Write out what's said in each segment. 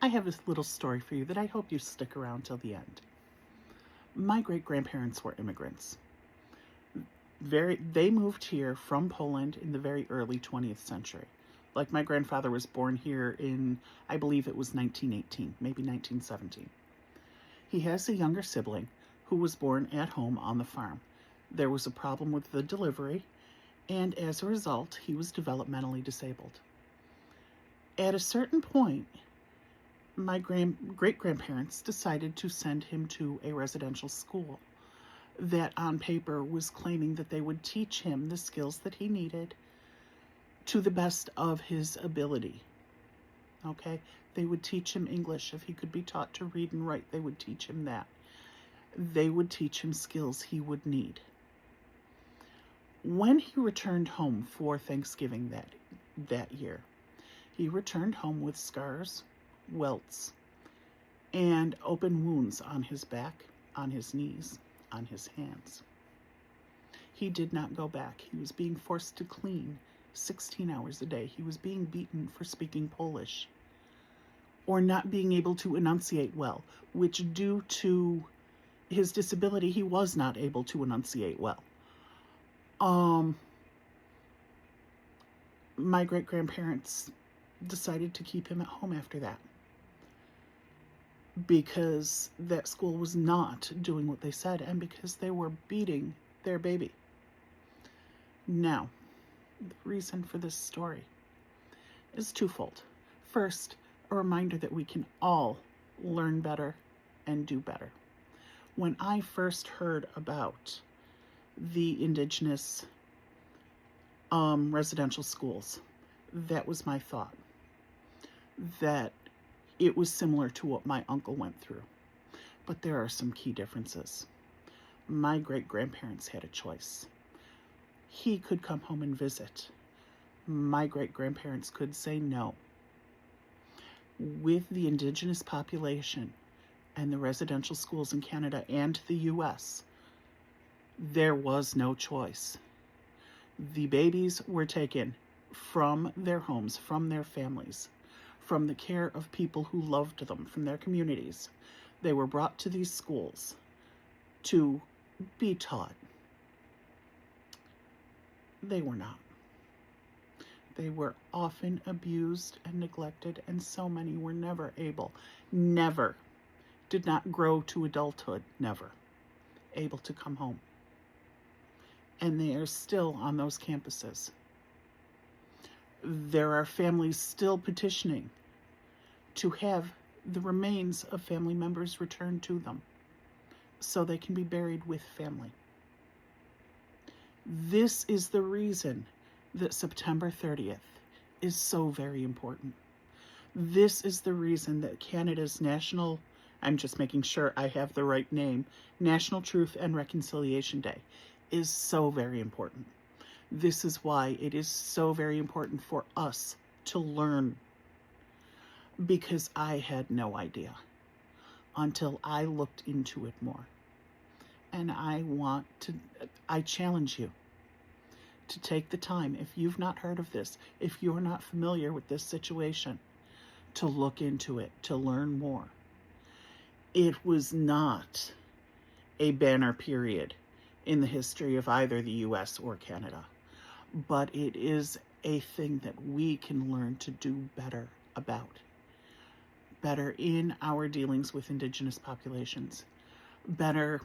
I have this little story for you that I hope you stick around till the end. My great-grandparents were immigrants. They moved here from Poland in the very early 20th century. Like, my grandfather was born here in, I believe it was 1918, maybe 1917. He has a younger sibling who was born at home on the farm. There was a problem with the delivery, and as a result, he was developmentally disabled. At a certain point, my great-grandparents decided to send him to a residential school that on paper was claiming that they would teach him the skills that he needed to the best of his ability. Okay? They would teach him English. If he could be taught to read and write, they would teach him that. They would teach him skills he would need. When he returned home for Thanksgiving that year, he returned home with scars, welts, and open wounds on his back, on his knees, on his hands. He did not go back. He was being forced to clean 16 hours a day. He was being beaten for speaking Polish or not being able to enunciate well, which due to his disability, he was not able to enunciate well. My great-grandparents decided to keep him at home after that, because that school was not doing what they said and because they were beating their baby. Now, the reason for this story is twofold. First, a reminder that we can all learn better and do better. When I first heard about the Indigenous residential schools, that was my thought. That it was similar to what my uncle went through. But there are some key differences. My great-grandparents had a choice. He could come home and visit. My great-grandparents could say no. With the Indigenous population and the residential schools in Canada and the US, there was no choice. The babies were taken from their homes, from their families, from the care of people who loved them, from their communities. They were brought to these schools to be taught. They were not. They were often abused and neglected, and so many were never did not grow to adulthood, never able to come home. And they are still on those campuses. There are families still petitioning to have the remains of family members returned to them so they can be buried with family. This is the reason that September 30th is so very important. This is the reason that Canada's National, I'm just making sure I have the right name, National Truth and Reconciliation Day is so very important. This is why it is so very important for us to learn, because I had no idea until I looked into it more. And I challenge you to take the time, if you've not heard of this, if you're not familiar with this situation, to look into it, to learn more. It was not a banner period in the history of either the US or Canada, but it is a thing that we can learn to do better about. Better in our dealings with Indigenous populations. Better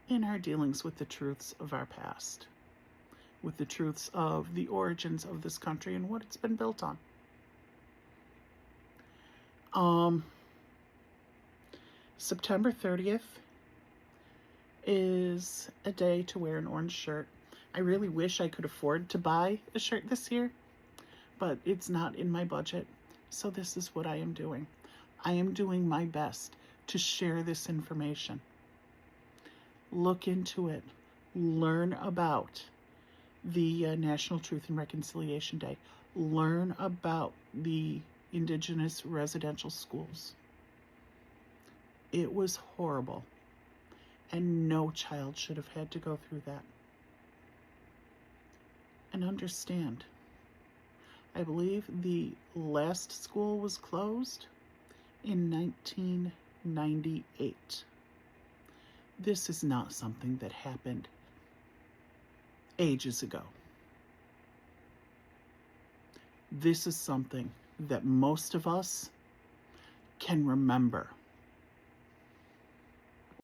in our dealings with the truths of our past. With the truths of the origins of this country and what it's been built on. September 30th is a day to wear an orange shirt. I really wish I could afford to buy a shirt this year, but it's not in my budget. So this is what I am doing. I am doing my best to share this information. Look into it. Learn about the National Truth and Reconciliation Day. Learn about the Indigenous residential schools. It was horrible, and no child should have had to go through that. And understand, I believe the last school was closed in 1998. This is not something that happened ages ago. This is something that most of us can remember.